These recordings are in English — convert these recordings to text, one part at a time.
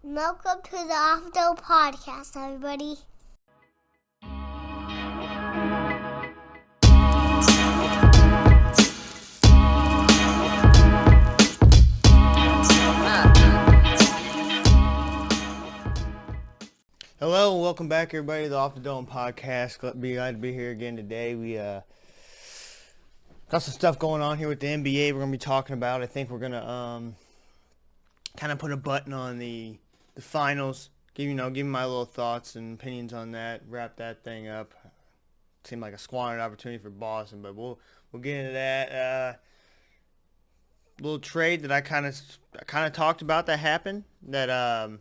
Welcome to the Off-Though Podcast, everybody. Hello and welcome back, everybody, to the Off the Dome Podcast. Glad to be here again today. We got some stuff going on here with the NBA we're going to be talking about. I think we're going to kind of put a button on the finals, give my little thoughts and opinions on that, wrap that thing up. Seemed like a squandered opportunity for Boston, but we'll get into that. Little trade that I kind of talked about that happened, that I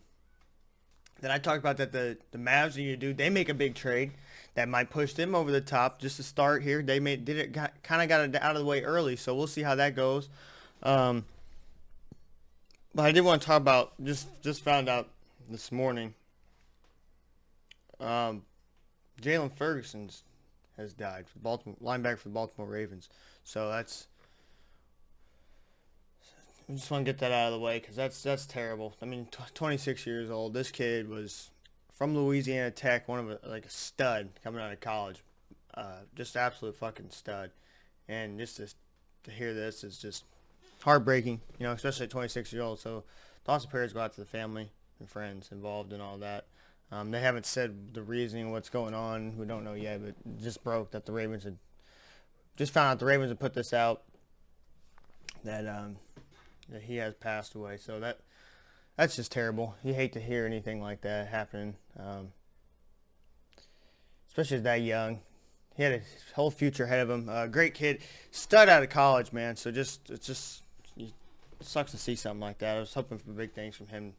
talked about, that the Mavs need to do. They make a big trade that might push them over the top just to start here. They got it out of the way early, so we'll see how that goes. But I did want to talk about, just found out this morning, Jalen Ferguson has died, linebacker for the Baltimore Ravens. So I just want to get that out of the way because that's terrible. I mean, 26 years old. This kid was from Louisiana Tech, a stud coming out of college, just absolute fucking stud. And just to hear this is just heartbreaking, especially at 26 years old. So thoughts and prayers go out to the family and friends involved in all that. They haven't said the reasoning, what's going on. We don't know yet, but it just broke that the Ravens had just found out the Ravens had put this out that he has passed away. So that's just terrible. You hate to hear anything like that happening, especially as that young. He had a whole future ahead of him. Great kid, stud out of college, man. So it sucks to see something like that. I was hoping for big things from him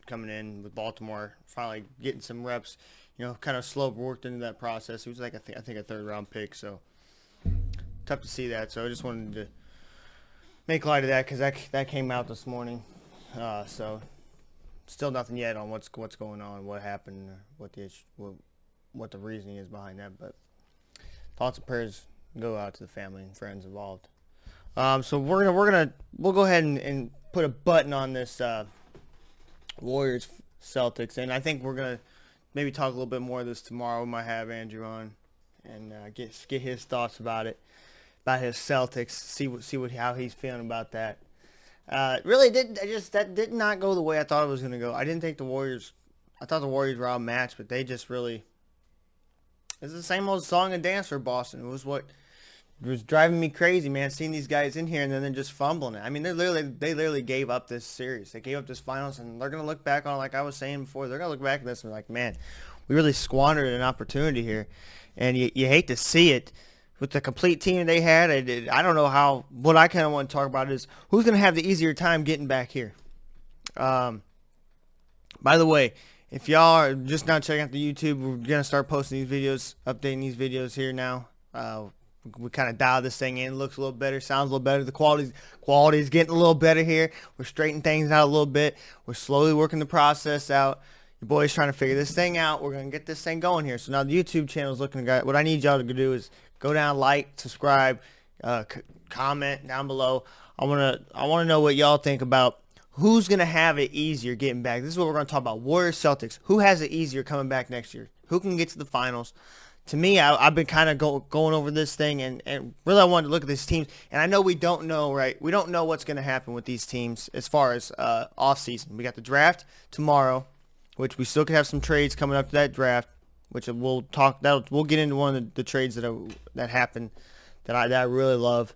coming in with Baltimore, finally getting some reps. Kind of slow worked into that process. He was I think a third round pick. So tough to see that. So I just wanted to make light of that because that came out this morning. So still nothing yet on what's going on, what happened, what the reasoning is behind that. But thoughts and prayers go out to the family and friends involved. So we'll go ahead and put a button on this Warriors Celtics, and I think we're gonna maybe talk a little bit more of this tomorrow. We might have Andrew on and get his thoughts about it. About his Celtics, see how he's feeling about that. Really that did not go the way I thought it was gonna go. I didn't think I thought the Warriors were outmatched, but they just really, it's the same old song and dance for Boston. It was what was driving me crazy, man, seeing these guys in here and then just fumbling it. I mean, they literally gave up this series. They gave up this finals, and they're gonna look back on it, like I was saying before. They're gonna look back at this and be like, man, we really squandered an opportunity here, and you hate to see it. With the complete team they had, I don't know how. What I kind of want to talk about is who's going to have the easier time getting back here. By the way, if y'all are just now checking out the YouTube, we're going to start posting these videos, updating these videos here now. We kind of dialed this thing in. Looks a little better, sounds a little better. The quality is getting a little better here. We're straightening things out a little bit. We're slowly working the process out. Your boy's trying to figure this thing out. We're going to get this thing going here. So now the YouTube channel is looking good. What I need y'all to do is go down, like, subscribe, comment down below. I want to know what y'all think about who's going to have it easier getting back. This is what we're going to talk about. Warriors, Celtics. Who has it easier coming back next year? Who can get to the finals? To me, I've been kind of going over this thing, and really I wanted to look at these teams. And I know we don't know, right? We don't know what's going to happen with these teams as far as offseason. We got the draft tomorrow, which we still could have some trades coming up to that draft, which we'll get into one of the trades that happened that I really love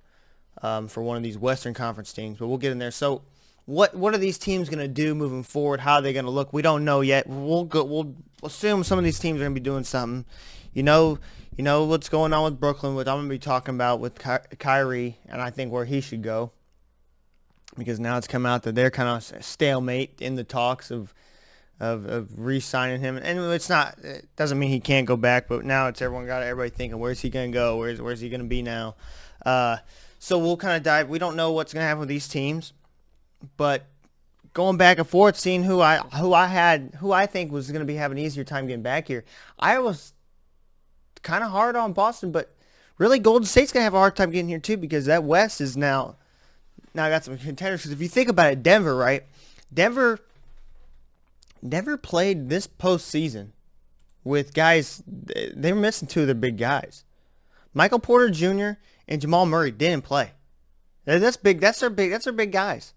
for one of these Western Conference teams, but we'll get in there. So what are these teams going to do moving forward? How are they going to look? We don't know yet. We'll assume some of these teams are going to be doing something. You know what's going on with Brooklyn, which I'm going to be talking about with Kyrie, and I think where he should go, because now it's come out that they're kind of stalemate in the talks of re-signing him, and it doesn't mean he can't go back, but now it's everybody thinking, where's he gonna go? Where's he gonna be now? So we'll kind of dive. We don't know what's gonna happen with these teams, but going back and forth, seeing who I think was gonna be having an easier time getting back here. I was kind of hard on Boston, but really Golden State's gonna have a hard time getting here too, because that West is now got some contenders. Because if you think about it, Denver, right? Denver never played this postseason with guys. They were missing two of their big guys. Michael Porter Jr. and Jamal Murray didn't play. That's big. That's their big. That's their big guys.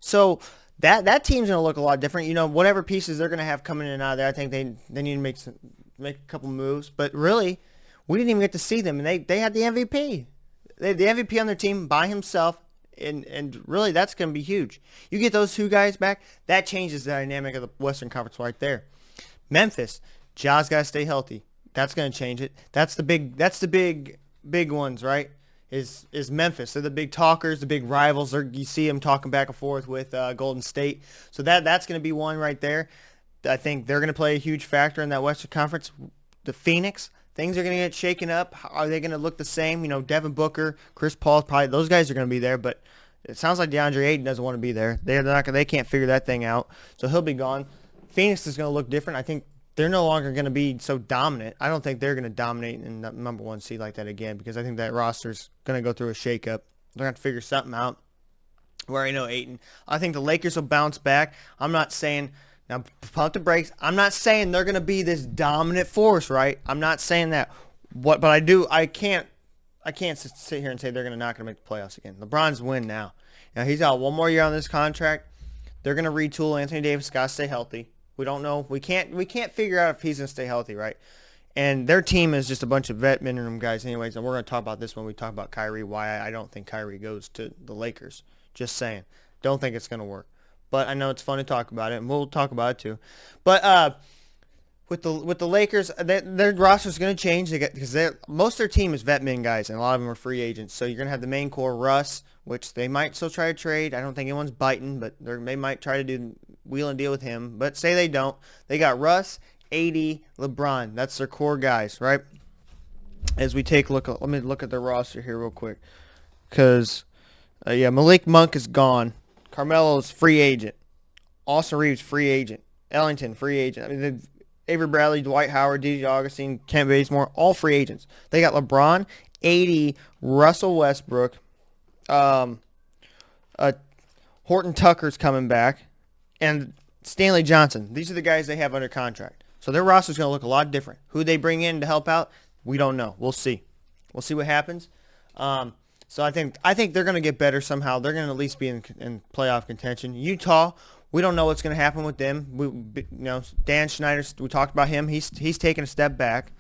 So that team's gonna look a lot different. Whatever pieces they're gonna have coming in and out of there, I think they need to make a couple moves. But really, we didn't even get to see them, and they had the MVP. They had the MVP on their team by himself, and really that's gonna be huge. You get those two guys back, that changes the dynamic of the Western Conference right there. Memphis, Ja's gotta stay healthy. That's gonna change it. That's the big ones, right? Is Memphis. They're the big talkers, the big rivals. You see them talking back and forth with Golden State. So that's going to be one right there. I think they're going to play a huge factor in that Western Conference. The Phoenix, things are going to get shaken up. Are they going to look the same? Devin Booker, Chris Paul, probably those guys are going to be there, but it sounds like DeAndre Ayton doesn't want to be there. They can't figure that thing out, so he'll be gone. Phoenix is going to look different. I think they're no longer going to be so dominant. I don't think they're going to dominate in the number one seed like that again, because I think that roster's going to go through a shakeup. They're going to have to figure something out. Where I know Ayton. I think the Lakers will bounce back. I'm not saying, now pump the brakes, I'm not saying they're going to be this dominant force, right? I'm not saying that. But I can't sit here and say they're not going to make the playoffs again. LeBron's win now. Now he's out one more year on this contract. They're going to retool. Anthony Davis got to stay healthy. We don't know. We can't figure out if he's going to stay healthy, right? And their team is just a bunch of vet minimum guys anyways, and we're going to talk about this when we talk about Kyrie, why I don't think Kyrie goes to the Lakers. Just saying. Don't think it's going to work. But I know it's fun to talk about it, and we'll talk about it too. But with the Lakers, their roster is going to change because most of their team is vet min guys, and a lot of them are free agents. So you're going to have the main core, Russ, which they might still try to trade. I don't think anyone's biting, but they might try to do wheel and deal with him. But say they don't. They got Russ, AD, LeBron. That's their core guys, right? As we take a look, let me look at the roster here real quick. Because, Malik Monk is gone. Carmelo's free agent. Austin Reeves, free agent. Ellington, free agent. I mean, Avery Bradley, Dwight Howard, DJ Augustine, Kent Bazemore, all free agents. They got LeBron, AD, Russell Westbrook, Horton Tucker's coming back, and Stanley Johnson. These are the guys they have under contract. So their roster's going to look a lot different. Who they bring in to help out, we don't know. We'll see. We'll see what happens. So I think they're going to get better somehow. They're going to at least be in playoff contention. Utah, we don't know what's going to happen with them. Dan Schneider, we talked about him. He's taking a step back.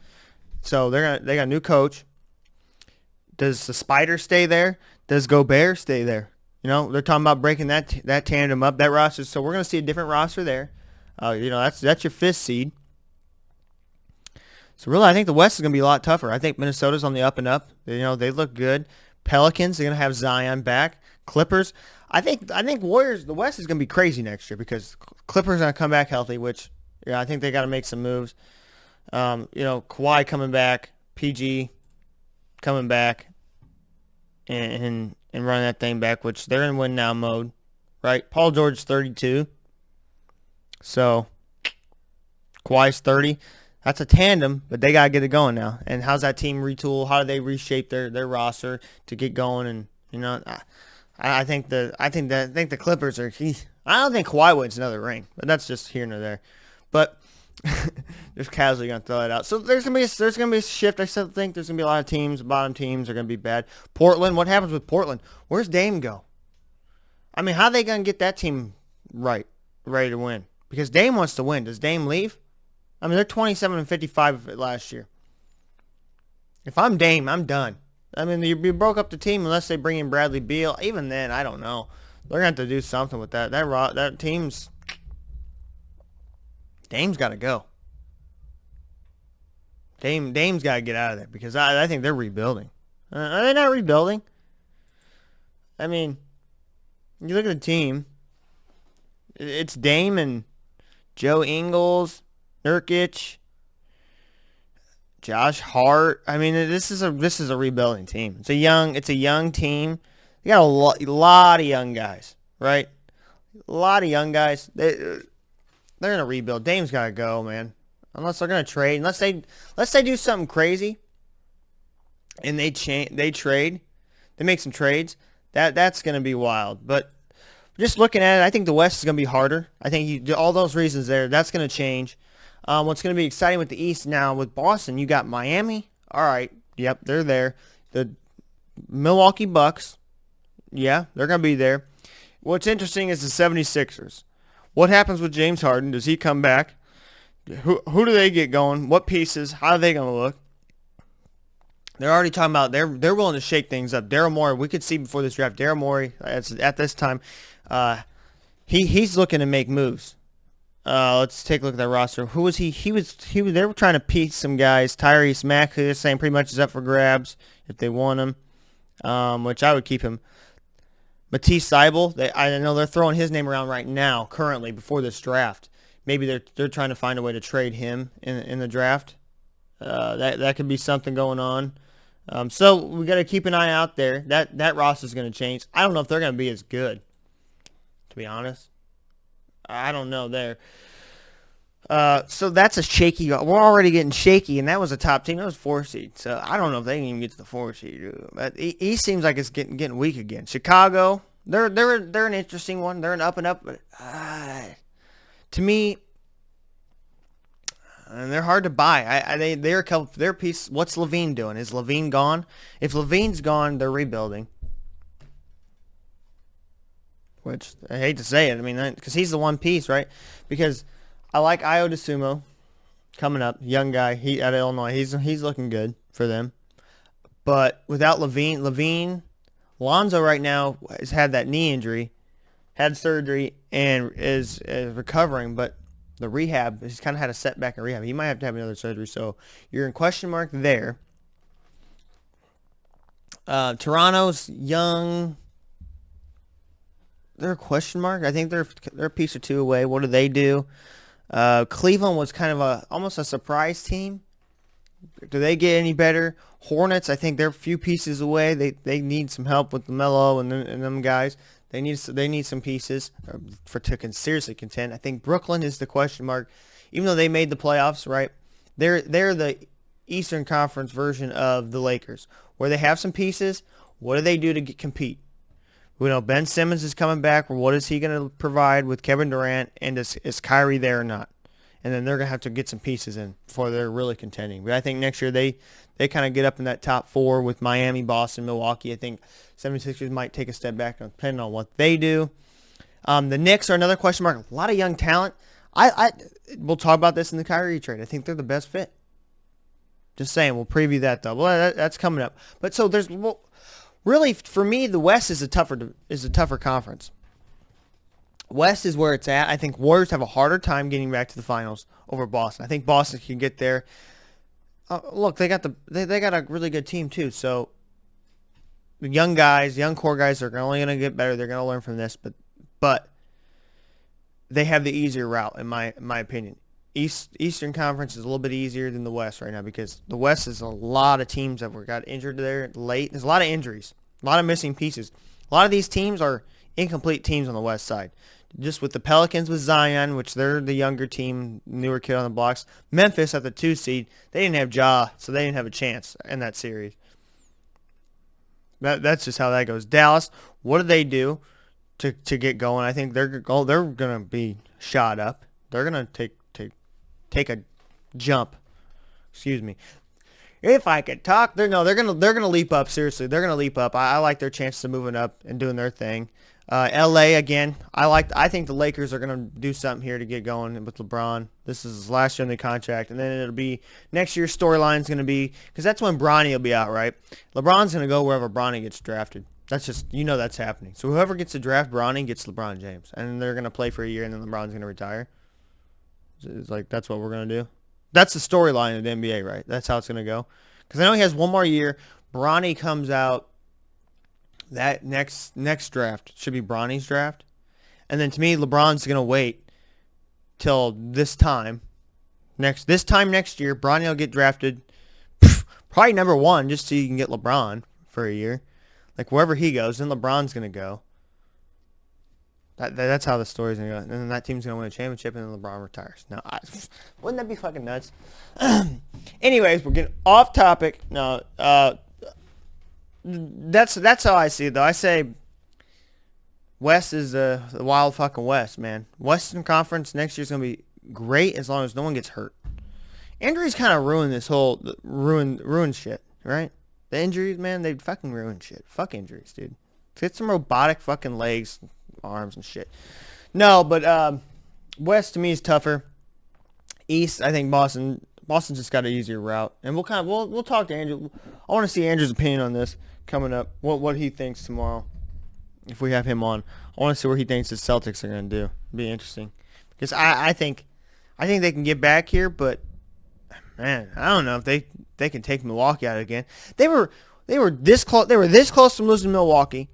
So they got a new coach. Does the Spider stay there? Does Gobert stay there? They're talking about breaking that tandem up, that roster. So we're going to see a different roster there. That's your fifth seed. So really, I think the West is going to be a lot tougher. I think Minnesota's on the up and up. They look good. Pelicans, they're going to have Zion back. Clippers, I think Warriors, the West is going to be crazy next year because Clippers are going to come back healthy, which I think they got to make some moves. Kawhi coming back, PG coming back, and running that thing back, which they're in win now mode, right? Paul George's 32, so Kawhi's 30. That's a tandem, but they gotta get it going now. And how's that team retool? How do they reshape their roster to get going? And I think the Clippers are. I don't think Kawhi wins another ring, but that's just here and there. But just casually gonna throw it out. So there's gonna be a shift. I still think there's gonna be a lot of teams. Bottom teams are gonna be bad. Portland. What happens with Portland? Where's Dame go? I mean, how are they gonna get that team ready to win? Because Dame wants to win. Does Dame leave? I mean, they're 27-55 last year. If I'm Dame, I'm done. I mean, you broke up the team unless they bring in Bradley Beal. Even then, I don't know. They're going to have to do something with that. That team's... Dame's got to go. Dame's got to get out of there because I think they're rebuilding. Are they not rebuilding? I mean, you look at the team. It's Dame and Joe Ingles, Nurkic, Josh Hart. I mean, this is a rebuilding team. It's a young team. You got a lot of young guys, right? A lot of young guys. They're gonna rebuild. Dame's gotta go, man. Unless they're gonna trade. Unless they do something crazy, and they trade. They make some trades. That's gonna be wild. But just looking at it, I think the West is going to be harder. I think all those reasons there, that's going to change. What's going to be exciting with the East now with Boston, you got Miami. All right, yep, they're there. The Milwaukee Bucks, yeah, they're going to be there. What's interesting is the 76ers. What happens with James Harden? Does he come back? Who do they get going? What pieces? How are they going to look? They're already talking about they're willing to shake things up. Daryl Morey, we could see before this draft, Daryl Morey at this time, he's looking to make moves. Let's take a look at that roster. Who was he? He was. They were trying to piece some guys. Tyrese Maxey saying pretty much is up for grabs if they want him, which I would keep him. Matisse Thybulle, I know they're throwing his name around right now, currently before this draft. Maybe they're trying to find a way to trade him in the draft. That could be something going on. So we got to keep an eye out there. That roster is going to change. I don't know if they're going to be as good, to be honest. I don't know there. So that's a shaky. We're already getting shaky, and that was a top team. That was 4 seed. So I don't know if they can even get to the 4 seed. But he seems like it's getting weak again. Chicago, they're an interesting one. They're an up and up, but to me, and they're hard to buy. They're a couple. They're a piece. What's Levine doing? Is Levine gone? If Levine's gone, they're rebuilding. Which I hate to say it. I mean, because he's the one piece, right? Because I like Io DeSumo coming up, young guy. He out of Illinois. He's looking good for them. But without Levine, Lonzo right now has had that knee injury, had surgery, and is recovering. But the rehab, he's kind of had a setback in rehab. He might have to have another surgery. So you're in question mark there. Toronto's young. They're a question mark. I think they're a piece or two away. What do they do? Cleveland was kind of almost a surprise team. Do they get any better? Hornets, I think they're a few pieces away. They need some help with LaMelo and them guys. They need some pieces to seriously contend. I think Brooklyn is the question mark, even though they made the playoffs. Right, they're the Eastern Conference version of the Lakers, where they have some pieces. What do they do to compete? We know Ben Simmons is coming back. What is he going to provide with Kevin Durant? And is Kyrie there or not? And then they're going to have to get some pieces in before they're really contending. But I think next year they kind of get up in that top 4 with Miami, Boston, Milwaukee. I think 76ers might take a step back depending on what they do. The Knicks are another question mark. A lot of young talent. We'll talk about this in the Kyrie trade. I think they're the best fit. Just saying. We'll preview that, though. Well, that's coming up. But so there's... Really, for me, the West is a tougher conference. West is where it's at. I think Warriors have a harder time getting back to the finals over Boston. I think Boston can get there. Look, they got a really good team too. So the young core guys are only going to get better. They're going to learn from this, but they have the easier route in my opinion. Eastern Conference is a little bit easier than the West right now because the West is a lot of teams that got injured there late. There's a lot of injuries, a lot of missing pieces. A lot of these teams are incomplete teams on the West side. Just with the Pelicans with Zion, which they're the younger team, newer kid on the blocks. Memphis at the 2 seed, they didn't have Ja, so they didn't have a chance in that series. That's just how that goes. Dallas, what do they do to get going? I think they're going to be shot up. They're going to take a jump. Excuse me. If I could talk, they're gonna leap up. Seriously, they're gonna leap up. I like their chances of moving up and doing their thing. LA again. I think the Lakers are gonna do something here to get going with LeBron. This is his last year in the contract, and then it'll be next year's storyline is gonna be because that's when Bronny will be out, right? LeBron's gonna go wherever Bronny gets drafted. That's just that's happening. So whoever gets to draft Bronny gets LeBron James, and they're gonna play for a year, and then LeBron's gonna retire. It's like that's what we're gonna do. That's the storyline of the NBA, right? That's how it's gonna go. Because I know he has one more year. Bronny comes out that next draft. Should be Bronny's draft, and then to me, LeBron's gonna wait till this time next year. Bronny will get drafted, probably number 1, just so you can get LeBron for a year. Like wherever he goes, then LeBron's gonna go. That's how the story's going to go. And then that team's going to win a championship, and then LeBron retires. Now, wouldn't that be fucking nuts? Anyways, we're getting off topic. No, that's how I see it, though. I say West is the wild fucking West, man. Western Conference next year's gonna be great as long as no one gets hurt. Injuries kind of ruin this whole ruin shit, right? The injuries, man, they fucking ruin shit. Fuck injuries, dude. Get some robotic fucking legs, arms, and shit. No, but West to me is tougher. East, I think Boston just got an easier route, and we'll talk to Andrew. I want to see Andrew's opinion on this coming up. What he thinks tomorrow, if we have him on. I want to see what he thinks the Celtics are gonna do. It'll be interesting because I think they can get back here, but man, I don't know if they can take Milwaukee out again. They were this close. They were this close to losing Milwaukee,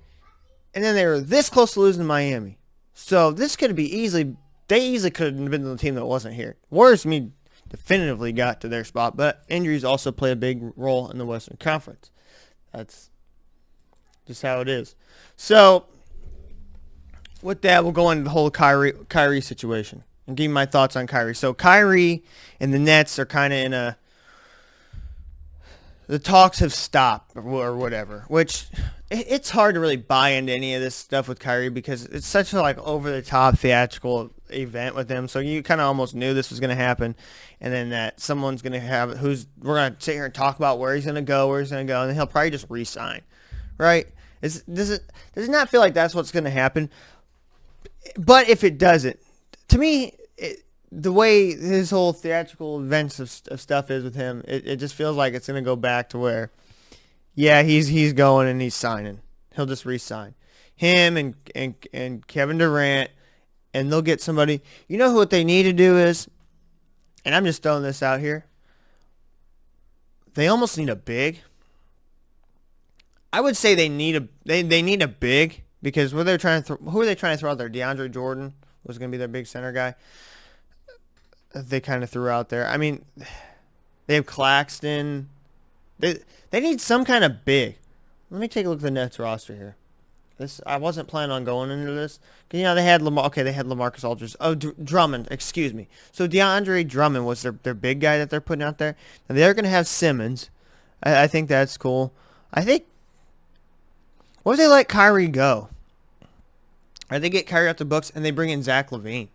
and then they were this close to losing Miami. So this could be easily. They easily could have been the team that wasn't here. Warriors, to me, definitively got to their spot, but injuries also play a big role in the Western Conference. That's just how it is. So with that, we'll go into the whole Kyrie situation and give you my thoughts on Kyrie. So Kyrie and the Nets are kind of in a. The talks have stopped or whatever, which it's hard to really buy into any of this stuff with Kyrie because it's such a like over the top theatrical event with him. So you kind of almost knew this was going to happen, and then that someone's going to have we're going to sit here and talk about where he's going to go, and then he'll probably just re-sign, right? Does it not feel like that's what's going to happen? But if it doesn't, to me, the way his whole theatrical events of stuff is with him, it just feels like it's going to go back to where, yeah, he's going and he's signing. He'll just re-sign. Him and Kevin Durant, and they'll get somebody. You know what they need to do is, and I'm just throwing this out here, they almost need a big. I would say they need a big because who are they trying to throw out there? DeAndre Jordan was going to be their big center guy. They kind of threw out there. I mean, they have Claxton. They need some kind of big. Let me take a look at the Nets roster here. I wasn't planning on going into this. You know, they had LaMarcus Aldridge. Oh, Drummond, excuse me. So DeAndre Drummond was their big guy that they're putting out there. And they're going to have Simmons. I think that's cool. I think, what if they let Kyrie go? Or they get Kyrie off the books and they bring in Zach LaVine.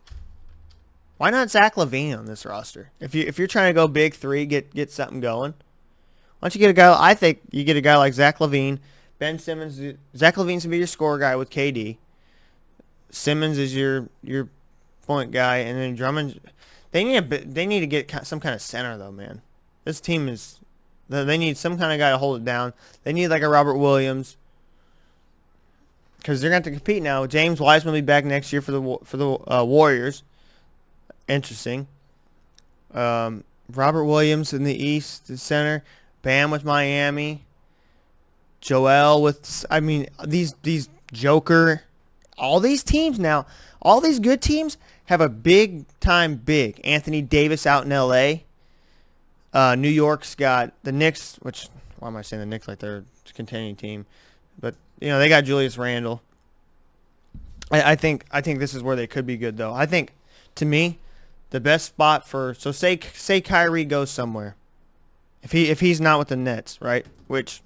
Why not Zach LaVine on this roster? If you're trying to go big three, get something going. Why don't you get a guy? I think you get a guy like Zach LaVine, Ben Simmons. Zach LaVine's gonna be your scorer guy with KD. Simmons is your point guy, and then Drummond. They need to get some kind of center though, man. This team is. They need some kind of guy to hold it down. They need like a Robert Williams. Because they're going to have to compete now. James Wiseman will be back next year for the Warriors. Interesting. Robert Williams in the East, the center. Bam with Miami. Joel with, I mean, these Joker. All these teams now, all these good teams have a big-time big. Anthony Davis out in L.A. New York's got the Knicks, which, why am I saying the Knicks like they're a contending team? But, you know, they got Julius Randle. I think this is where they could be good, though. I think, to me, the best spot for, so say Kyrie goes somewhere. If he's not with the Nets, right? Which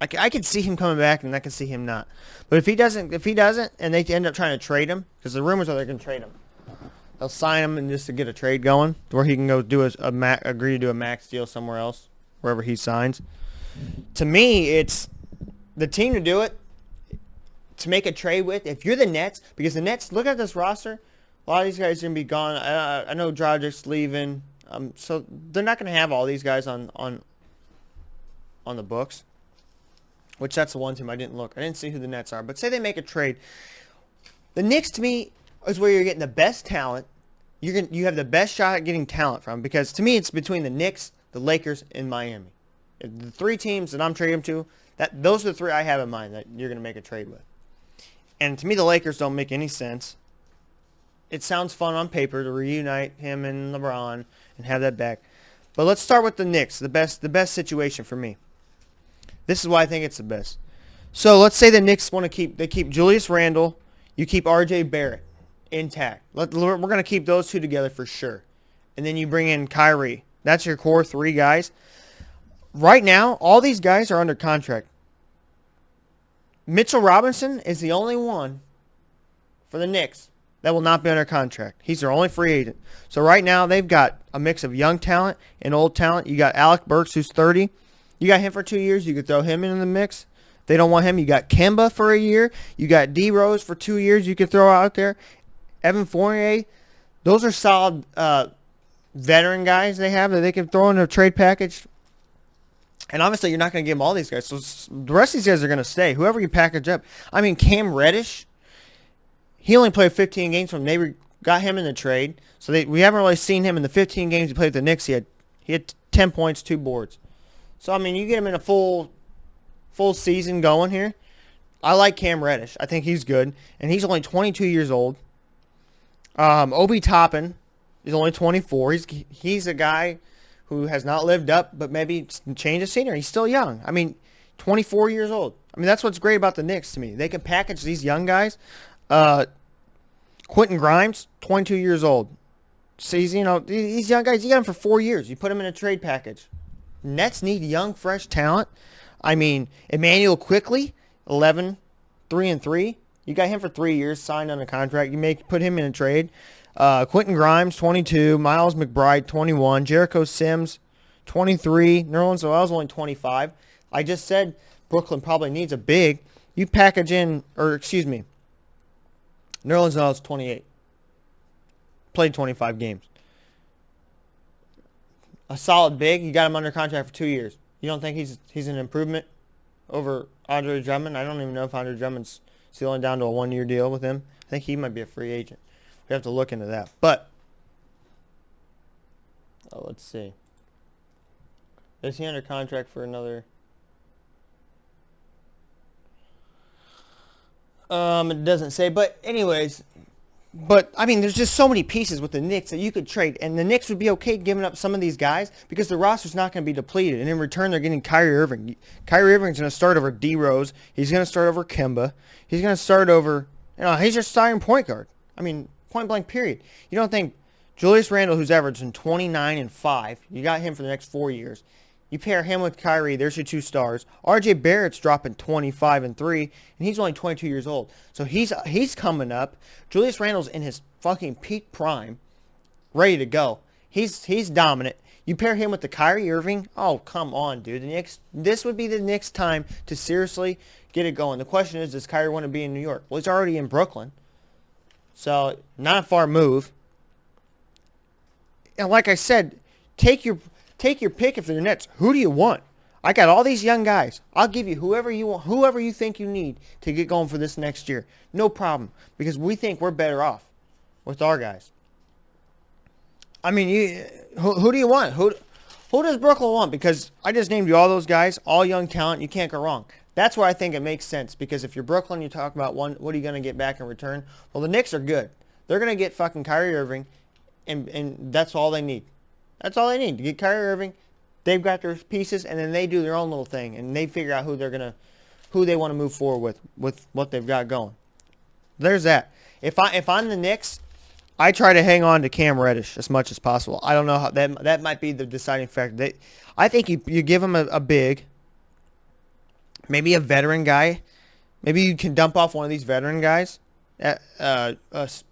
I could see him coming back, and I could see him not. But if he doesn't, and they end up trying to trade him, because the rumors are they're going to trade him. They'll sign him and just to get a trade going, where he can go do agree to do a max deal somewhere else, wherever he signs. To me, it's the team to do it, to make a trade with. If you're the Nets, because the Nets, look at this roster. A lot of these guys are going to be gone. I know Dragic's leaving. So they're not going to have all these guys on the books. Which that's the one team I didn't look. I didn't see who the Nets are. But say they make a trade. The Knicks, to me, is where you're getting the best talent. You have the best shot at getting talent from. Because to me, it's between the Knicks, the Lakers, and Miami. The three teams that I'm trading to, those are the three I have in mind that you're going to make a trade with. And to me, the Lakers don't make any sense. It sounds fun on paper to reunite him and LeBron and have that back. But let's start with the Knicks, the best situation for me. This is why I think it's the best. So let's say the Knicks want to keep Julius Randle, you keep RJ Barrett intact. We're going to keep those two together for sure. And then you bring in Kyrie. That's your core three guys. Right now, all these guys are under contract. Mitchell Robinson is the only one for the Knicks that will not be under contract. He's their only free agent. So right now they've got a mix of young talent and old talent. You got Alec Burks, who's 30. You got him for 2 years. You could throw him in the mix. If they don't want him, you got Kemba for a year. You got D Rose for 2 years. You could throw out there. Evan Fournier. Those are solid veteran guys they have that they can throw in a trade package. And obviously, you're not going to give them all these guys. So the rest of these guys are going to stay. Whoever you package up. I mean, Cam Reddish, he only played 15 games from they got him in the trade. So we haven't really seen him in the 15 games he played with the Knicks. He had 10 points, 2 boards. So, I mean, you get him in a full season going here. I like Cam Reddish. I think he's good. And he's only 22 years old. Obi Toppin is only 24. He's a guy who has not lived up, but maybe change the scenery. He's still young. I mean, 24 years old. I mean, that's what's great about the Knicks to me. They can package these young guys. Quentin Grimes, 22 years old. So these young guys, you got them for 4 years. You put them in a trade package. Nets need young, fresh talent. I mean, Emmanuel Quickley, 11, 3-3. You got him for 3 years, signed on a contract. You may put him in a trade. Quentin Grimes, 22. Miles McBride, 21. Jericho Sims, 23. Nerlens Noel's only 25. I just said Brooklyn probably needs a big. You package in, Nerlens Noel's 28. Played 25 games. A solid big. You got him under contract for 2 years. You don't think he's an improvement over Andre Drummond? I don't even know if Andre Drummond's sealing down to a 1-year deal with him. I think he might be a free agent. We have to look into that. But, let's see. Is he under contract for another? It doesn't say. But anyways, I mean, there's just so many pieces with the Knicks that you could trade. And the Knicks would be okay giving up some of these guys because the roster's not going to be depleted. And in return, they're getting Kyrie Irving. Kyrie Irving's going to start over D Rose. He's going to start over Kemba. He's going to start over, he's your starting point guard. I mean, point blank period. You don't think Julius Randle, who's averaging 29 and 5, you got him for the next 4 years. You pair him with Kyrie, there's your 2 stars. RJ Barrett's dropping 25 and 3, and he's only 22 years old. So he's coming up. Julius Randle's in his fucking peak prime, ready to go. He's dominant. You pair him with the Kyrie Irving, oh, come on, dude. This would be the Knicks' time to seriously get it going. The question is, does Kyrie want to be in New York? Well, he's already in Brooklyn. So, not a far move. And like I said, take your pick if they're Nets. Who do you want? I got all these young guys. I'll give you whoever you want, whoever you think you need to get going for this next year. No problem. Because we think we're better off with our guys. I mean, who do you want? Who does Brooklyn want? Because I just named you all those guys, all young talent. You can't go wrong. That's where I think it makes sense. Because if you're Brooklyn, you talk about what are you going to get back in return? Well, the Knicks are good. They're going to get fucking Kyrie Irving, and that's all they need. That's all they need to get Kyrie Irving. They've got their pieces, and then they do their own little thing, and they figure out who they want to move forward with what they've got going. There's that. If I'm the Knicks, I try to hang on to Cam Reddish as much as possible. I don't know how that might be the deciding factor. I think you give him a big, maybe a veteran guy. Maybe you can dump off one of these veteran guys,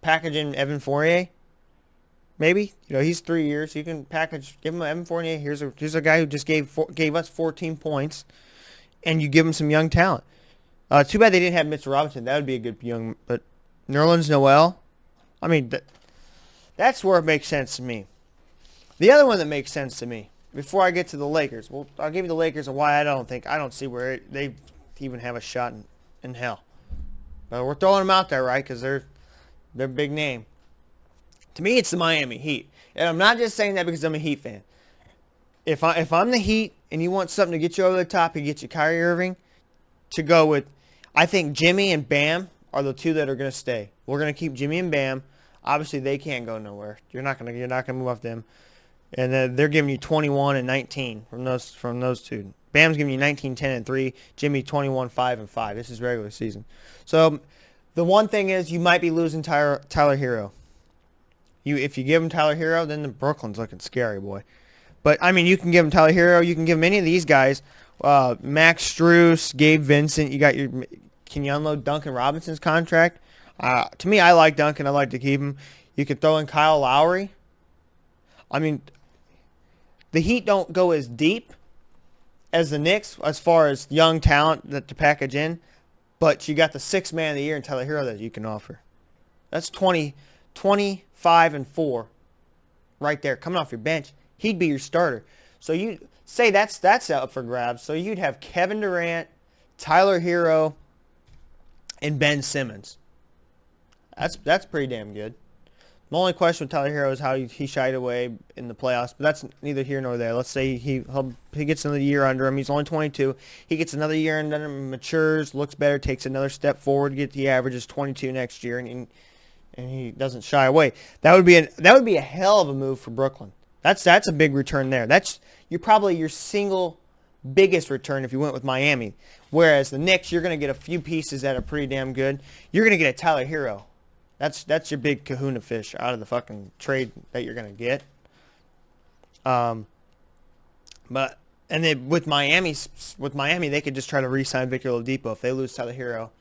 package in Evan Fournier. Maybe he's 3 years. You can give him Evan Fournier. Here's a guy who just gave us 14 points, and you give him some young talent. Too bad they didn't have Mitchell Robinson. That would be a good young. But Nerlens Noel, I mean, that's where it makes sense to me. The other one that makes sense to me, before I get to the Lakers, well, I'll give you the Lakers and why I don't see where they even have a shot in hell. But we're throwing them out there, right? Because they're a big name. To me, it's the Miami Heat. And I'm not just saying that because I'm a Heat fan. If I'm the Heat and you want something to get you over the top and get you Kyrie Irving to go with, I think Jimmy and Bam are the 2 that are going to stay. We're going to keep Jimmy and Bam. Obviously, they can't go nowhere. You're not going to move off them. And then they're giving you 21 and 19 from those 2. Bam's giving you 19, 10, and 3. Jimmy 21, 5, and 5. This is regular season. So the one thing is you might be losing Tyler Hero. If you give him Tyler Hero, then the Brooklyn's looking scary, boy. But, I mean, you can give him Tyler Hero. You can give him any of these guys. Max Strus, Gabe Vincent. Can you unload Duncan Robinson's contract? To me, I like Duncan. I like to keep him. You could throw in Kyle Lowry. I mean, the Heat don't go as deep as the Knicks as far as young talent that to package in, but you got the sixth man of the year in Tyler Hero that you can offer. That's 25 and 4 right there coming off your bench. He'd be your starter. So you say that's up for grabs. So you'd have Kevin Durant, Tyler Hero, and Ben Simmons. That's pretty damn good. The only question with Tyler Hero is how he shied away in the playoffs, but that's neither here nor there. Let's say he gets another year under him. He's only 22. He gets another year under him, matures, looks better, takes another step forward, he averages 22 next year, and he doesn't shy away. That would be a hell of a move for Brooklyn. That's a big return there. You're probably your single biggest return if you went with Miami. Whereas the Knicks, you're going to get a few pieces that are pretty damn good. You're going to get a Tyler Hero. That's your big kahuna fish out of the fucking trade that you're going to get. And then with Miami, they could just try to re-sign Victor Oladipo if they lose Tyler Hero.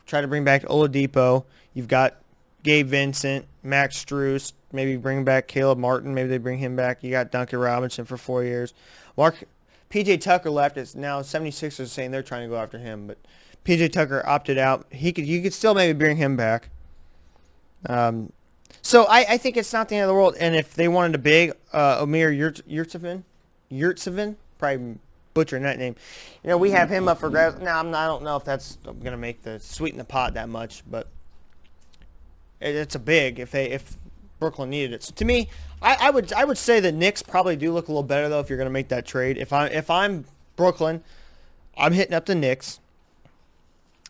Try to bring back Oladipo. You've got Gabe Vincent, Max Strus, maybe bring back Caleb Martin. Maybe they bring him back. You got Duncan Robinson for 4 years. P.J. Tucker left. It's now 76ers saying they're trying to go after him, but P.J. Tucker opted out. You could still maybe bring him back. So I think it's not the end of the world. And if they wanted a big Omer Yurtseven, probably butchering that name. We have him up for grabs. Now I don't know if that's going to make the sweeten the pot that much, but it's a big if Brooklyn needed it. So to me, I would say the Knicks probably do look a little better though if you're going to make that trade. If I'm Brooklyn, I'm hitting up the Knicks.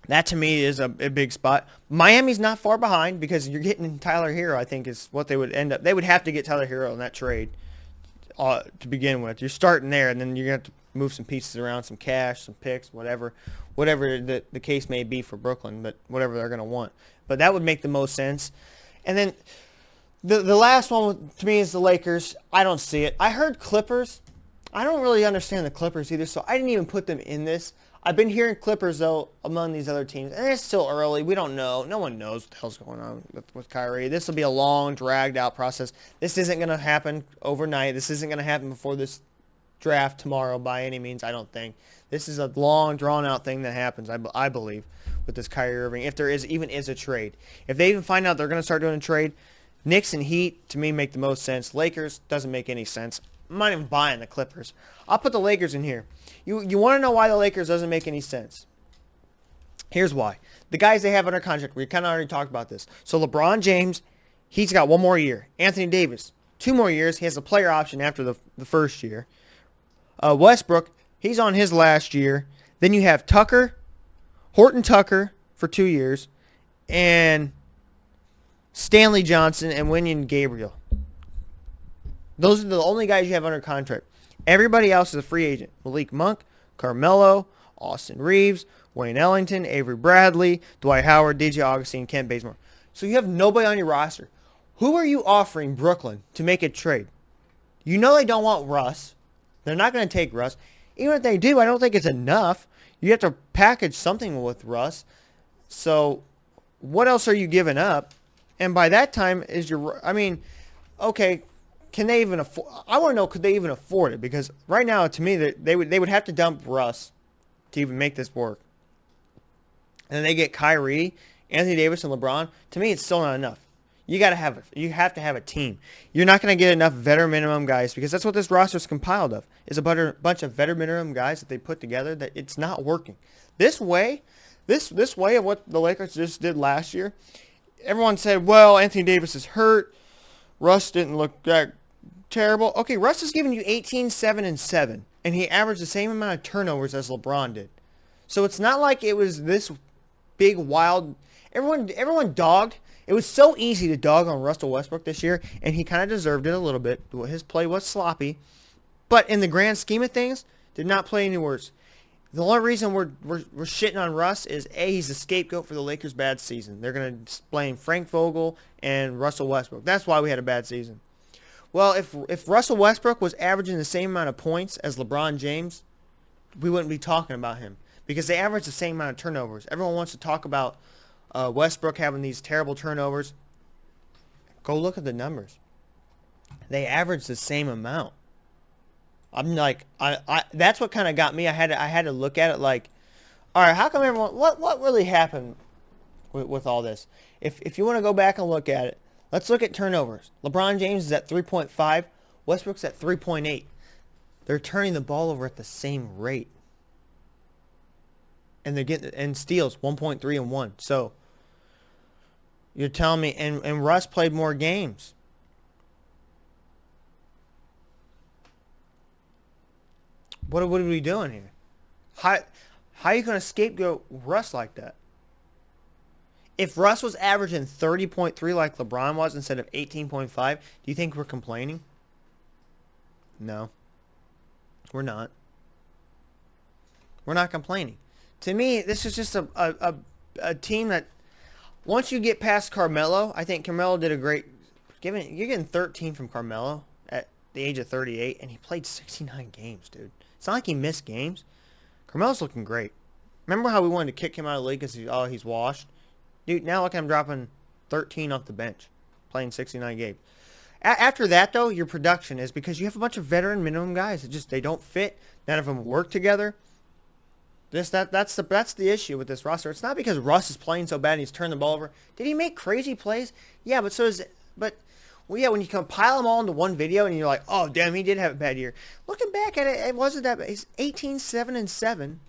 That to me is a big spot. Miami's not far behind because you're getting Tyler Hero. I think is what they would end up. They would have to get Tyler Hero in that trade to begin with. You're starting there, and then you're going to have to move some pieces around, some cash, some picks, whatever the case may be for Brooklyn, but whatever they're going to want. But that would make the most sense. And then the last one to me is the Lakers. I don't see it. I heard Clippers. I don't really understand the Clippers either, so I didn't even put them in this. I've been hearing Clippers, though, among these other teams, and it's still early. We don't know. No one knows what the hell's going on with Kyrie. This will be a long, dragged-out process. This isn't going to happen overnight. This isn't going to happen before this draft tomorrow by any means, I don't think. This is a long, drawn-out thing that happens, I believe, with this Kyrie Irving, if there even is a trade. If they even find out they're going to start doing a trade, Knicks and Heat, to me, make the most sense. Lakers doesn't make any sense. I'm not even buying the Clippers. I'll put the Lakers in here. You want to know why the Lakers doesn't make any sense? Here's why. The guys they have under contract, we kind of already talked about this. So LeBron James, he's got 1 more year. Anthony Davis, 2 more years. He has a player option after the first year. Westbrook, he's on his last year. Then you have Horton Tucker for 2 years, and Stanley Johnson and Wenyen Gabriel. Those are the only guys you have under contract. Everybody else is a free agent. Malik Monk, Carmelo, Austin Reeves, Wayne Ellington, Avery Bradley, Dwight Howard, DJ Augustine, Kent Bazemore. So you have nobody on your roster. Who are you offering Brooklyn to make a trade? You know they don't want Russ. They're not going to take Russ. Even if they do, I don't think it's enough. You have to package something with Russ. So what else are you giving up? And by that time, okay, can they even afford? I want to know, could they even afford it? Because right now, to me, they would have to dump Russ to even make this work. And then they get Kyrie, Anthony Davis, and LeBron. To me, it's still not enough. You have to have a team. You're not going to get enough veteran minimum guys because that's what this roster is compiled of. Is a bunch of veteran minimum guys that they put together that it's not working. This way of what the Lakers just did last year. Everyone said, well, Anthony Davis is hurt. Russ didn't look that terrible. Okay, Russ is giving you 18, 7, and 7, and he averaged the same amount of turnovers as LeBron did. So it's not like it was this big, wild. Everyone dogged. It was so easy to dog on Russell Westbrook this year, and he kind of deserved it a little bit. His play was sloppy, but in the grand scheme of things, did not play any worse. The only reason we're shitting on Russ is, A, he's the scapegoat for the Lakers' bad season. They're going to blame Frank Vogel and Russell Westbrook. That's why we had a bad season. Well, if Russell Westbrook was averaging the same amount of points as LeBron James, we wouldn't be talking about him because they average the same amount of turnovers. Everyone wants to talk about, Westbrook having these terrible turnovers. Go look at the numbers. They average the same amount. I'm like, that's what kind of got me. I had to look at it like, all right, how come everyone? What really happened with all this? If you want to go back and look at it, let's look at turnovers. LeBron James is at 3.5. Westbrook's at 3.8. They're turning the ball over at the same rate. And they're getting steals 1.3 and 1. So you're telling me and Russ played more games. What are we doing here? How are you going to scapegoat Russ like that? If Russ was averaging 30.3 like LeBron was instead of 18.5, do you think we're complaining? No. We're not. We're not complaining. To me, this is just a team that once you get past Carmelo, I think Carmelo did a great. You're getting 13 from Carmelo at the age of 38, and he played 69 games, dude. It's not like he missed games. Carmelo's looking great. Remember how we wanted to kick him out of the league because he's washed? Dude, now look at him dropping 13 off the bench, playing 69 games. After that, though, your production is because you have a bunch of veteran minimum guys that they don't fit. None of them work together. That's the issue with this roster. It's not because Russ is playing so bad and he's turned the ball over. Did he make crazy plays? Yeah, well, yeah, when you compile them all into one video and you're like, oh, damn, he did have a bad year. Looking back at it, it wasn't that bad. He's 18, 7, and 7.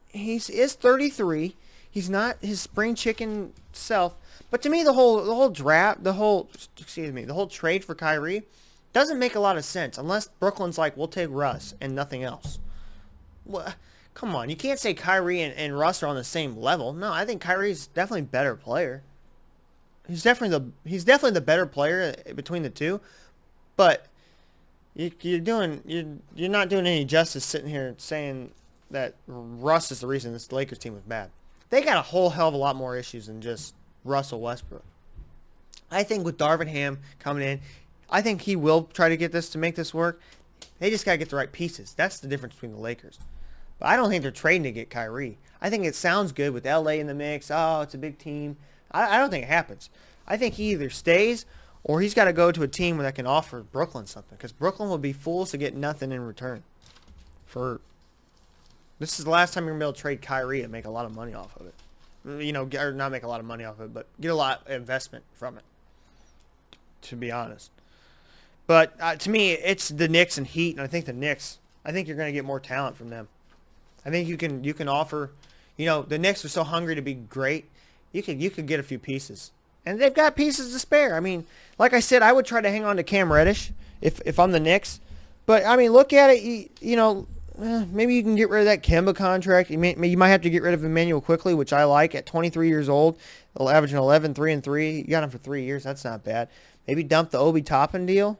He is 33. He's not his spring chicken self. But to me, the whole trade for Kyrie doesn't make a lot of sense unless Brooklyn's like, we'll take Russ and nothing else. Well, come on, you can't say Kyrie and Russ are on the same level. No, I think Kyrie's definitely a better player. He's definitely the better player between the two. But you're not doing any justice sitting here saying that Russ is the reason this Lakers team was bad. They got a whole hell of a lot more issues than just Russell Westbrook. I think with Darvin Ham coming in, I think he will try to make this work. They just got to get the right pieces. That's the difference between the Lakers. But I don't think they're trading to get Kyrie. I think it sounds good with LA in the mix. Oh, it's a big team. I don't think it happens. I think he either stays or he's got to go to a team that can offer Brooklyn something. Because Brooklyn will be fools to get nothing in return. This is the last time you're going to be able to trade Kyrie and make a lot of money off of it. Or not make a lot of money off of it, but get a lot of investment from it, to be honest. But to me, it's the Knicks and Heat, and I think you're going to get more talent from them. I think you can offer, the Knicks are so hungry to be great, you could get a few pieces. And they've got pieces to spare. I mean, like I said, I would try to hang on to Cam Reddish if I'm the Knicks. But, I mean, look at it, maybe you can get rid of that Kemba contract. You might have to get rid of Emmanuel quickly, which I like at 23 years old, averaging 11, 3, and 3. You got him for 3 years. That's not bad. Maybe dump the Obi Toppin deal.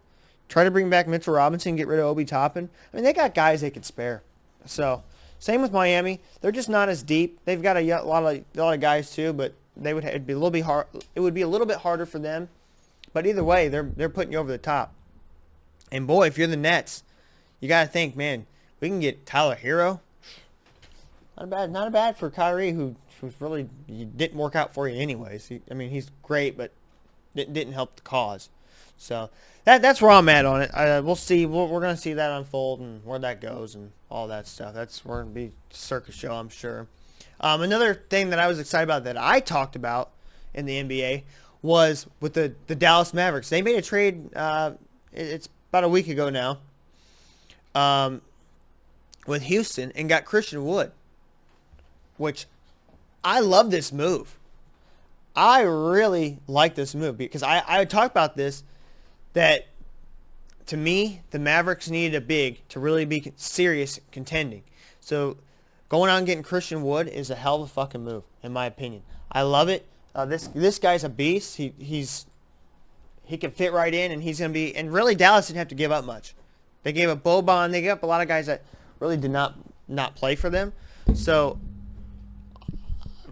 Try to bring back Mitchell Robinson, get rid of Obi Toppin. I mean, they got guys they could spare. So, same with Miami. They're just not as deep. They've got a lot of guys too, but it'd be a little bit hard. It would be a little bit harder for them. But either way, they're putting you over the top. And boy, if you're the Nets, you got to think, man, we can get Tyler Hero. Not bad for Kyrie, who's really didn't work out for you anyways. He's great, but didn't help the cause. So that's where I'm at on it. We'll see. We're going to see that unfold and where that goes and all that stuff. We're going to be a circus show, I'm sure. Another thing that I was excited about that I talked about in the NBA was with the Dallas Mavericks. They made a trade. It's about a week ago now. With Houston and got Christian Wood, which I love this move. I really like this move because I talked about this, that to me, the Mavericks needed a big to really be serious contending. So going out and getting Christian Wood is a hell of a fucking move, in my opinion. I love it. This guy's a beast. He can fit right in, and he's going to be, and really Dallas didn't have to give up much. They gave up Boban. They gave up a lot of guys that really did not play for them. So,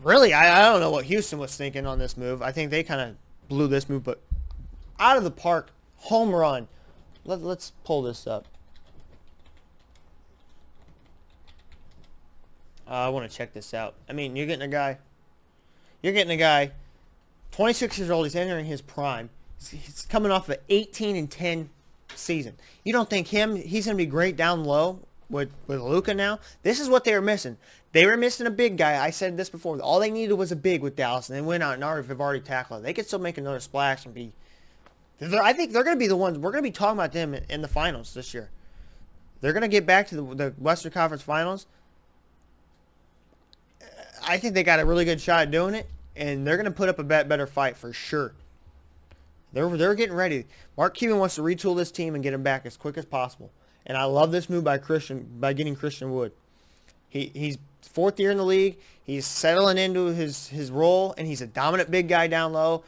really, I don't know what Houston was thinking on this move. I think they kind of blew this move, but out of the park, home run. Let's pull this up. I want to check this out. I mean, you're getting a guy. You're getting a guy, 26 years old. He's entering his prime. He's coming off an 18-10 season. You don't think he's going to be great down low with Luka now? This is what they were missing. They were missing a big guy. I said this before. All they needed was a big with Dallas, and they went out and have already tackled it. They could still make another splash and be. I think they're going to be the ones. We're going to be talking about them in the finals this year. They're going to get back to the Western Conference Finals. I think they got a really good shot at doing it, and they're going to put up a better fight for sure. They're getting ready. Mark Cuban wants to retool this team and get him back as quick as possible. And I love this move by getting Christian Wood. He's fourth year in the league. He's settling into his role, and he's a dominant big guy down low,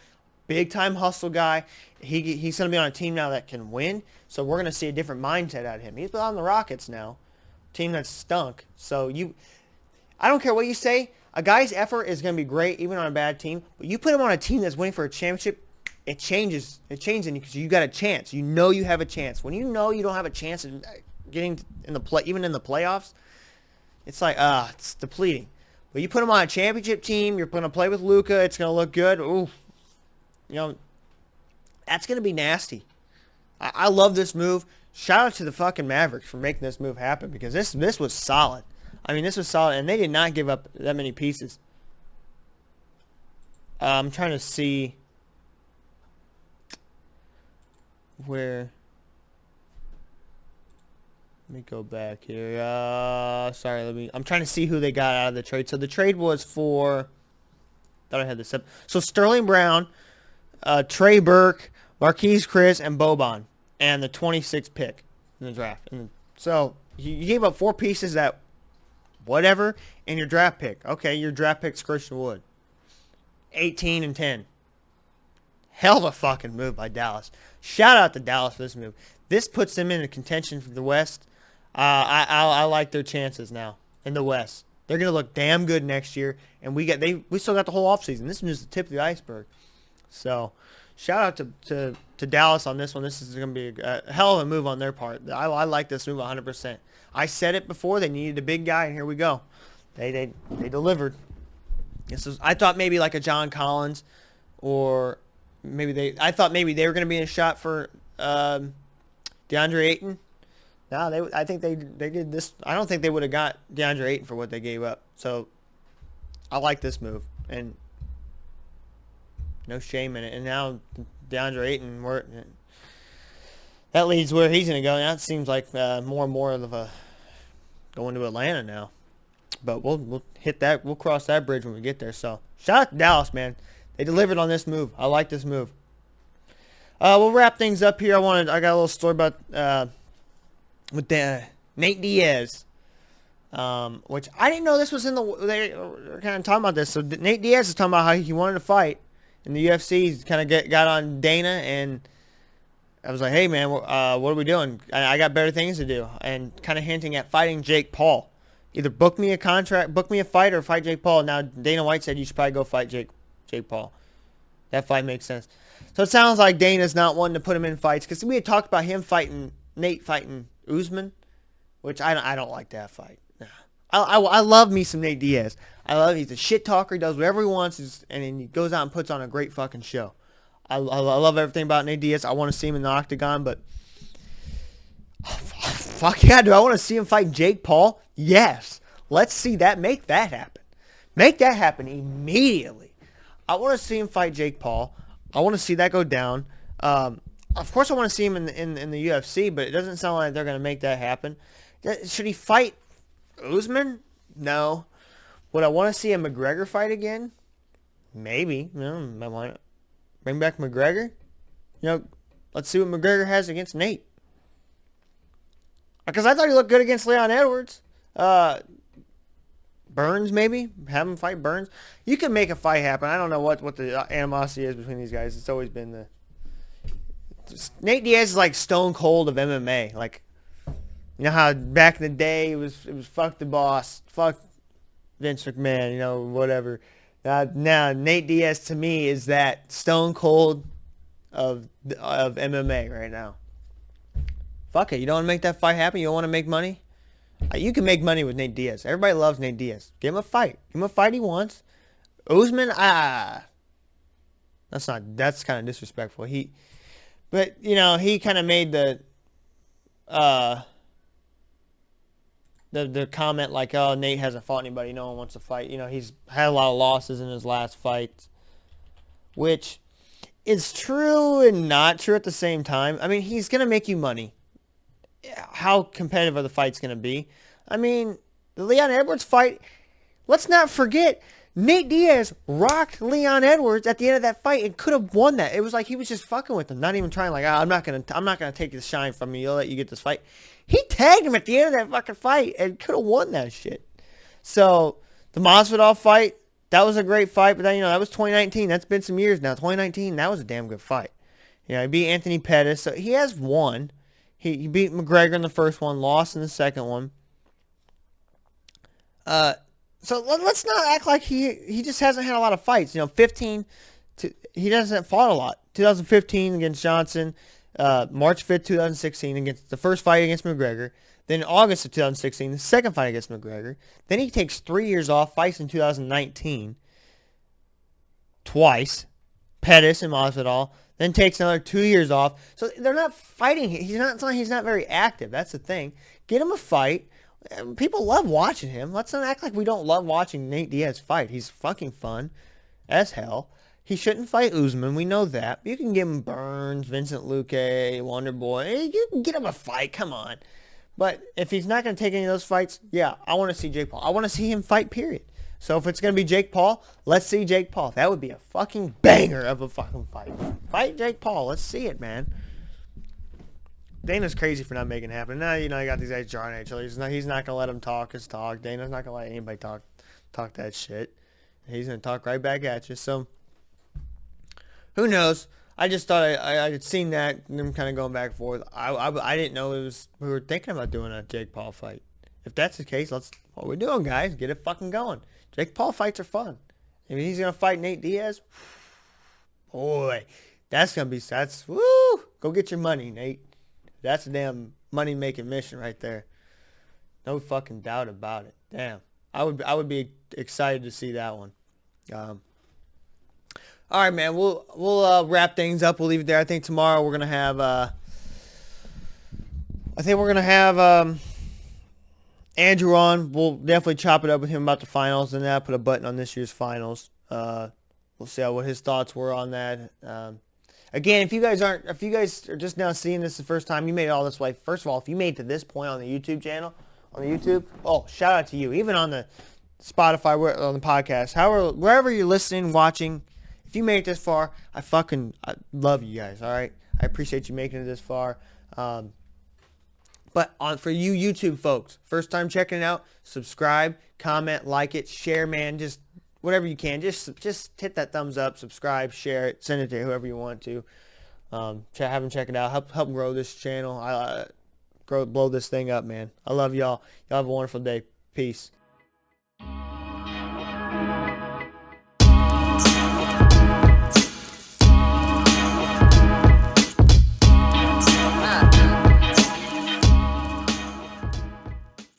big time hustle guy. He's going to be on a team now that can win. So we're going to see a different mindset out of him. He's on the Rockets now, team that's stunk. So I don't care what you say. A guy's effort is going to be great even on a bad team. But you put him on a team that's winning for a championship, it changes. It changes because you got a chance. You know you have a chance. When you know you don't have a chance of getting in the play, even in the playoffs, it's like it's depleting. But you put him on a championship team. You're going to play with Luka. It's going to look good. Ooh, that's going to be nasty. I love this move. Shout out to the fucking Mavericks for making this move happen because this was solid. I mean, this was solid, and they did not give up that many pieces. I'm trying to see where. Let me go back here. Sorry, I'm trying to see who they got out of the trade. So the trade was for. Thought I had this up. So Sterling Brown, Trey Burke, Marquise Chris, and Boban, and the 26th pick in the draft. And so you gave up 4 pieces that. Whatever, and your draft pick. Okay, your draft pick's Christian Wood. 18-10. Hell of a fucking move by Dallas. Shout out to Dallas for this move. This puts them in a contention for the West. I like their chances now in the West. They're gonna look damn good next year, and we still got the whole offseason. This is just the tip of the iceberg. So, shout out to Dallas on this one. This is gonna be a hell of a move on their part. I like this move 100%. I said it before. They needed a big guy, and here we go. They delivered. I thought maybe like a John Collins, or I thought maybe they were going to be in a shot for DeAndre Ayton. No, I think they did this. I don't think they would have got DeAndre Ayton for what they gave up. So I like this move, and no shame in it. And now DeAndre Ayton, that leads where he's going to go. Now it seems like more and more of a going to Atlanta now. But we'll hit that. We'll cross that bridge when we get there. So shout out to Dallas, man. They delivered on this move. I like this move. We'll wrap things up here. I got a little story about with Nate Diaz, which I didn't know this was in the. They were kind of talking about this. So Nate Diaz is talking about how he wanted to fight in the UFC. He kind of got on Dana, and I was like, hey man, what are we doing? I got better things to do, and kind of hinting at fighting Jake Paul. Either book me a fight, or fight Jake Paul. Now Dana White said you should probably go fight Jake Paul. That fight makes sense. So it sounds like Dana's not wanting to put him in fights because we had talked about Nate fighting Usman, which I don't like that fight. Nah. I love me some Nate Diaz. He's a shit talker. He does whatever he wants, and then he goes out and puts on a great fucking show. I love everything about Nate Diaz. I want to see him in the octagon, but fuck yeah, do I want to see him fight Jake Paul? Yes. Let's see that. Make that happen. Make that happen immediately. I want to see him fight Jake Paul. I want to see that go down. Of course, I want to see him in the UFC, but it doesn't sound like they're going to make that happen. Should he fight Usman? No. Would I want to see a McGregor fight again? Maybe. Bring back McGregor. Let's see what McGregor has against Nate. Because I thought he looked good against Leon Edwards. Burns, maybe? Have him fight Burns. You can make a fight happen. I don't know what the animosity is between these guys. It's always been Nate Diaz is like Stone Cold of MMA. Like, you know how back in the day it was fuck the boss, fuck Vince McMahon, whatever. Now Nate Diaz to me is that Stone Cold of MMA right now. Fuck it. You don't want to make that fight happen? You don't want to make money? You can make money with Nate Diaz. Everybody loves Nate Diaz. Give him a fight. Give him a fight he wants. Usman, that's kind of disrespectful. But he kind of made the comment like, oh, Nate hasn't fought anybody. No one wants to fight. He's had a lot of losses in his last fights, which is true and not true at the same time. I mean, he's going to make you money. How competitive are the fights going to be? I mean, the Leon Edwards fight, let's not forget, Nate Diaz rocked Leon Edwards at the end of that fight and could have won that. It was like he was just fucking with him, not even trying like, I'm not gonna take this shine from you. I'll let you get this fight. He tagged him at the end of that fucking fight and could have won that shit. So the Masvidal fight, that was a great fight, but then, that was 2019. That's been some years now. 2019, that was a damn good fight. He beat Anthony Pettis, so he has won. He beat McGregor in the first one, lost in the second one. So let's not act like he just hasn't had a lot of fights. He doesn't fought a lot. 2015 against Johnson, March 5th, 2016 against the first fight against McGregor. Then August of 2016, the second fight against McGregor. Then he takes 3 years off, fights in 2019 twice, Pettis and Masvidal. Then takes another 2 years off. So they're not fighting. It's not he's not very active. That's the thing. Get him a fight. People love watching him. Let's not act like we don't love watching Nate Diaz fight. He's fucking fun as hell. He shouldn't fight Usman. We know that. You can give him Burns, Vincent Luque, Wonder Boy. You can get him a fight. Come on. But if he's not going to take any of those fights, yeah, I want to see Jake Paul. I want to see him fight, period. So if it's going to be Jake Paul, let's see Jake Paul. That would be a fucking banger of a fucking fight. Fight Jake Paul. Let's see it, man. Dana's crazy for not making it happen. Now, you got these guys jarring at each other. He's not going to let them talk his talk. Dana's not going to let anybody talk that shit. He's going to talk right back at you. So, who knows? I just thought I had seen that, and them kind of going back and forth. I didn't know we were thinking about doing a Jake Paul fight. If that's the case, what we're doing, guys, get it fucking going. Jake Paul fights are fun. I mean, he's going to fight Nate Diaz. Boy, that's woo! Go get your money, Nate. That's a damn money-making mission right there. No fucking doubt about it. Damn. I would be excited to see that one. All right, man. We'll wrap things up. We'll leave it there. I think tomorrow we're gonna have Andrew on. We'll definitely chop it up with him about the finals, and then put a button on this year's finals. We'll see what his thoughts were on that. Again, if you guys are just now seeing this the first time, you made it all this way. First of all, if you made it to this point on the YouTube channel, shout out to you. Even on the Spotify, on the podcast, wherever you're listening, watching, if you made it this far, I love you guys, all right? I appreciate you making it this far. But for you YouTube folks, first time checking it out, subscribe, comment, like it, share, man, just whatever you can. Just hit that thumbs up, subscribe, share it, send it to whoever you want to. Have them check it out. Help grow this channel. Blow this thing up, man. I love y'all. Y'all have a wonderful day. Peace.